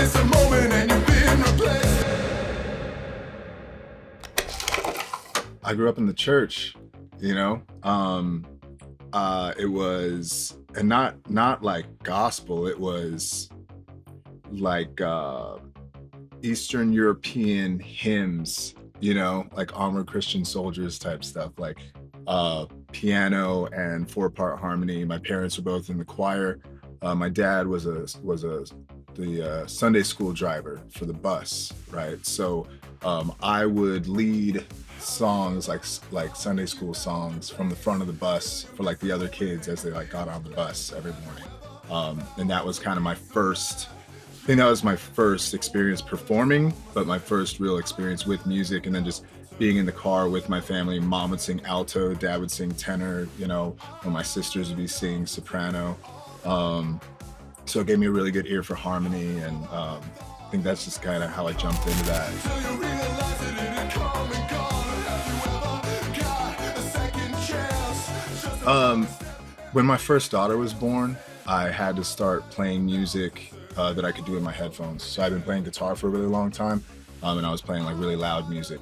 miss a moment and you've been replaced. I grew up in the church, you know. It was, and not like gospel. It was like Eastern European hymns, you know, like Armored Christian Soldiers type stuff, like piano and four-part harmony. My parents were both in the choir. My dad was the Sunday school driver for the bus, right? So I would lead songs like Sunday school songs from the front of the bus for like the other kids as they like got on the bus every morning. And that was kind of my first, I think that was my first experience performing, but my first real experience with music. And then just being in the car with my family, mom would sing alto, dad would sing tenor, you know, or my sisters would be singing soprano. So it gave me a really good ear for harmony, and I think that's just kind of how I jumped into that. Till you realize that it had come and gone. Have you ever got a second chance? Just When my first daughter was born, I had to start playing music that I could do in my headphones. So I've been playing guitar for a really long time, and I was playing like really loud music.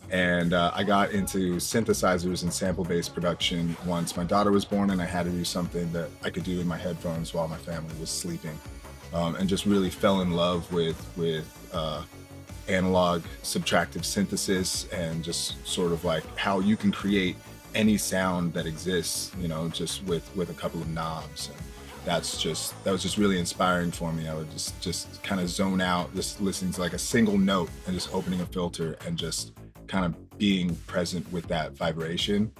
And I got into synthesizers and sample-based production once my daughter was born, and I had to do something that I could do in my headphones while my family was sleeping, and just really fell in love with analog subtractive synthesis and just sort of like how you can create any sound that exists, you know, just with a couple of knobs. And that was just really inspiring for me. I would just kind of zone out, just listening to like a single note and just opening a filter and just kind of being present with that vibration,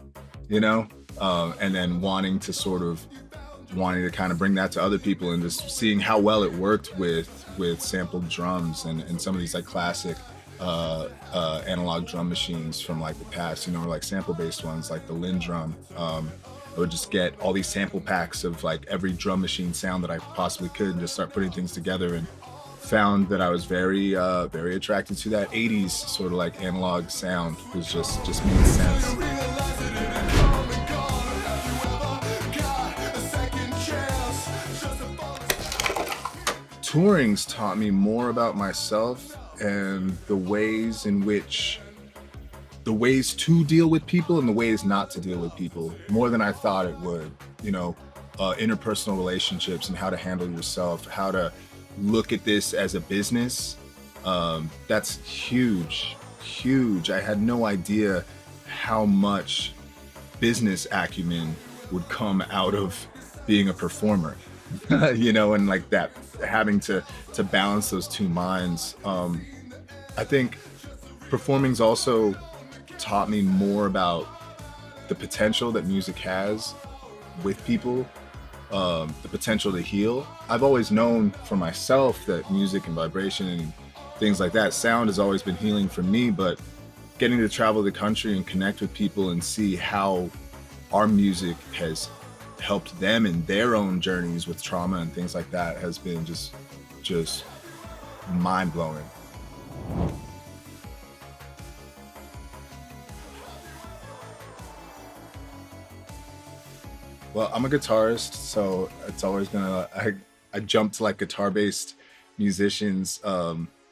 you know, and then wanting to kind of bring that to other people, and just seeing how well it worked with sampled drums and some of these like classic analog drum machines from like the past, you know, like sample-based ones like the LinnDrum. I would just get all these sample packs of like every drum machine sound that I possibly could and just start putting things together, and found that I was very attracted to that 80s sort of like analog sound. It was just made sense. realize that it had come and gone. Have you ever got a second chance? Just a Touring's taught me more about myself and the ways to deal with people and the ways not to deal with people, more than I thought it would. You know, interpersonal relationships and how to handle yourself, how to look at this as a business. That's huge. I had no idea how much business acumen would come out of being a performer. You know, and like that, having to balance those two minds. I think performing's also taught me more about the potential that music has with people, the potential to heal. I've always known for myself that music and vibration and things like that, sound has always been healing for me, but getting to travel the country and connect with people and see how our music has helped them in their own journeys with trauma and things like that has been just mind-blowing. Well, I'm a guitarist, so it's always gonna, I jump to like guitar-based musicians.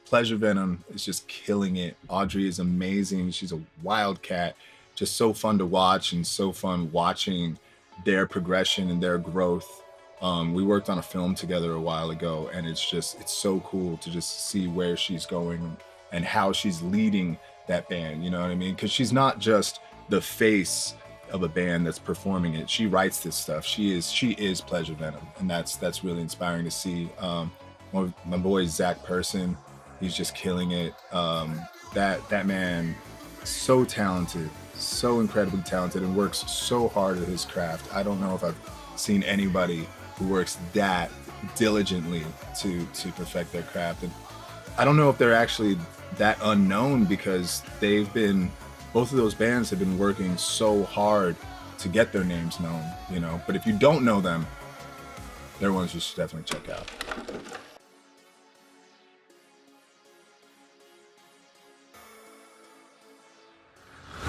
Pleasure Venom is just killing it. Audrey is amazing. She's a wildcat, just so fun to watch, and so fun watching their progression and their growth. We worked on a film together a while ago, and it's so cool to just see where she's going and how she's leading that band, you know what I mean? Because she's not just the face of a band that's performing it. She writes this stuff. She is Pleasure Venom, and that's really inspiring to see. One of my boy Zach Person, he's just killing it. That man, so talented, so incredibly talented, and works so hard at his craft. I don't know if I've seen anybody who works that diligently to perfect their craft. And I don't know if they're actually that unknown, because both of those bands have been working so hard to get their names known, you know. But if you don't know them, they're ones you should definitely check out.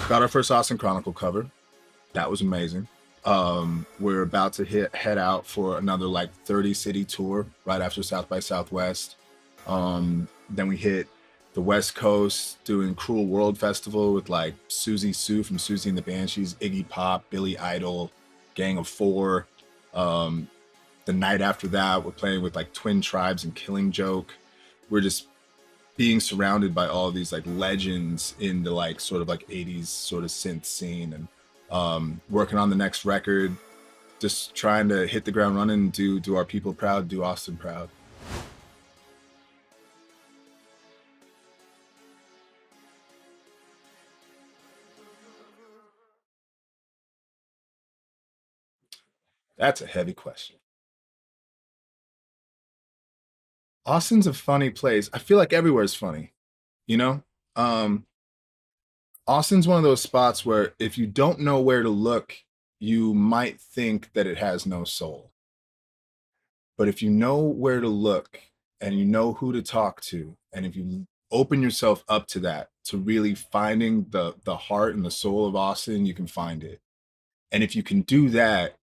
Got our first Austin Chronicle cover. That was amazing. We're about to head out for another like 30 city tour right after South by Southwest. Then we hit the West Coast doing Cruel World Festival with like Susie Sue from Susie and the Banshees, Iggy Pop, Billy Idol, Gang of Four. The night after that, we're playing with like Twin Tribes and Killing Joke. We're just being surrounded by all these like legends in the like sort of like 80s sort of synth scene, and working on the next record, just trying to hit the ground running, do our people proud, do Austin proud. That's a heavy question. Austin's a funny place. I feel like everywhere's funny, you know? Um, Austin's one of those spots where if you don't know where to look, you might think that it has no soul. But if you know where to look and you know who to talk to, and if you open yourself up to that, to really finding the heart and the soul of Austin, you can find it. And if you can do that,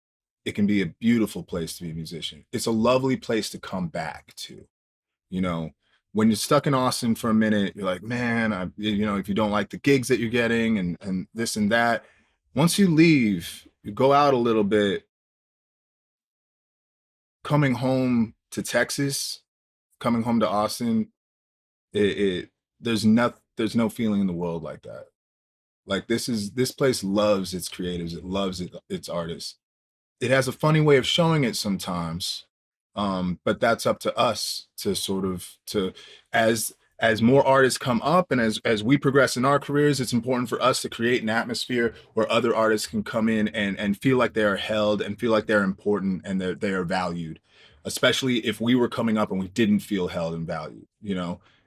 it can be a beautiful place to be a musician. It's a lovely place to come back to. You know, when you're stuck in Austin for a minute, you're like, man, if you don't like the gigs that you're getting and this and that, once you leave, you go out a little bit, coming home to Texas, coming home to Austin, it there's no feeling in the world like that. Like this place loves its creatives, it loves its artists. It has a funny way of showing it sometimes, but that's up to us to sort of to as more artists come up and as we progress in our careers, it's important for us to create an atmosphere where other artists can come in and feel like they are held and feel like they're important and they are valued, especially if we were coming up and we didn't feel held and valued.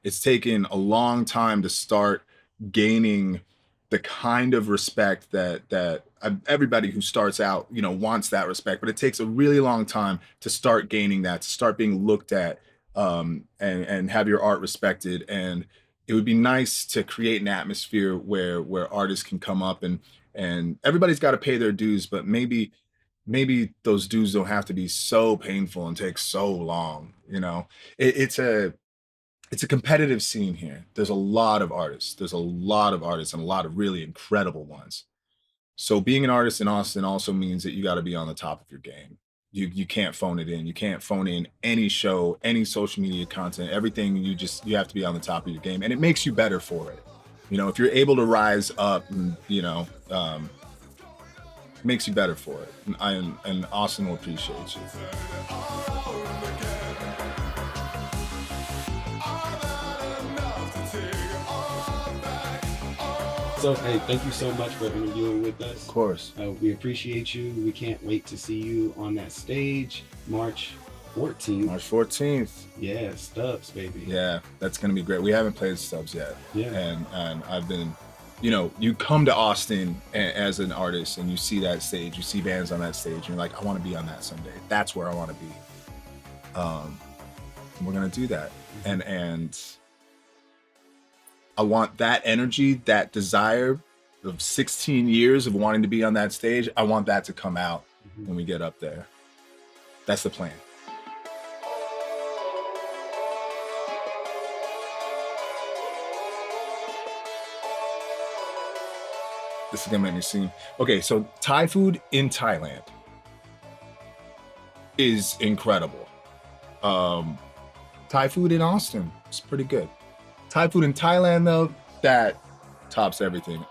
It's taken a long time to start gaining the kind of respect that everybody who starts out, wants that respect, but it takes a really long time to start gaining that, to start being looked at, and have your art respected. And it would be nice to create an atmosphere where artists can come up and everybody's got to pay their dues, but maybe those dues don't have to be so painful and take so long. It's a competitive scene here. There's a lot of artists. There's a lot of artists and a lot of really incredible ones. So being an artist in Austin also means that you got to be on the top of your game. You can't phone it in. You can't phone in any show, any social media content, everything. You have to be on the top of your game, and it makes you better for it. If you're able to rise up, and makes you better for it, and Austin will appreciate you. So, hey, thank you so much for interviewing with us. Of course. We appreciate you. We can't wait to see you on that stage, March 14th. March 14th. Yeah, Stubbs, baby. Yeah, that's gonna be great. We haven't played Stubbs yet. Yeah. And I've been, you come to Austin as an artist and you see that stage, you see bands on that stage, and you're like, I want to be on that someday. That's where I want to be. We're gonna do that, and I want that energy, that desire of 16 years of wanting to be on that stage. I want that to come out when we get up there. That's the plan. This is gonna make me sing. Okay, so Thai food in Thailand is incredible. Thai food in Austin is pretty good. Thai food in Thailand, though, that tops everything.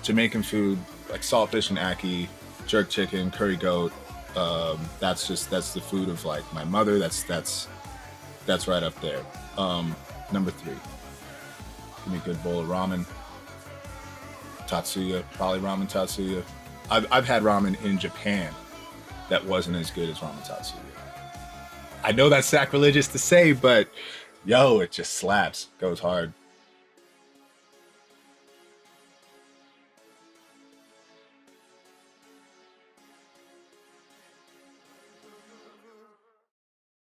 Jamaican food, like saltfish and ackee, jerk chicken, curry goat. That's the food of like my mother. That's right up there. Number 3, give me a good bowl of ramen. Tatsuya, probably ramen Tatsuya. I've had ramen in Japan that wasn't as good as ramen Tatsuya. I know that's sacrilegious to say, but yo, it just slaps, goes hard.